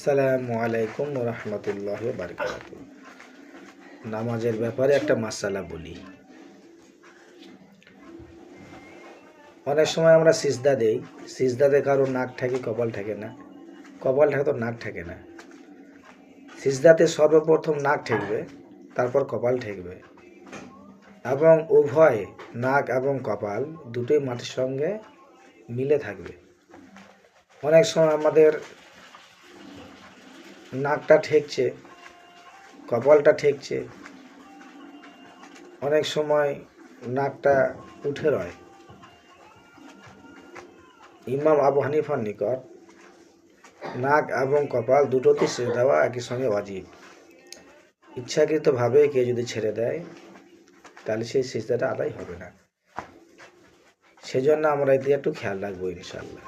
আসসালামু আলাইকুম রহমতুল্লাহ বারকাত। নামাজের ব্যাপারে একটা মাসালা বলি। অনেক সময় আমরা সিজদা দেই, সিজদাতে কারো নাক ঠেকে কপাল ঠেকে না, কপাল ঠেকে তো নাক ঠেকে না। সিজদাতে সর্বপ্রথম নাক ঠেকবে, তারপর কপাল ঠেকবে, এবং উভয় নাক এবং কপাল দুটোই মাটির সঙ্গে মিলে থাকবে। অনেক সময় আমাদের নাকটা ঠেকছে, কপালটা ঠেকছে, অনেক সময় নাকটা উঠে রয়। ইমাম আবু হানিফার নিকট নাক এবং কপাল দুটোতে ছেড়ে দেওয়া একই সঙ্গে ওয়াজিব। ইচ্ছাকৃতভাবে কেউ যদি ছেড়ে দেয় তাহলে সেই সিজদাটা আদায় হবে না। সেজন্য আমরা এতে একটু খেয়াল রাখবো ইনশাআল্লাহ।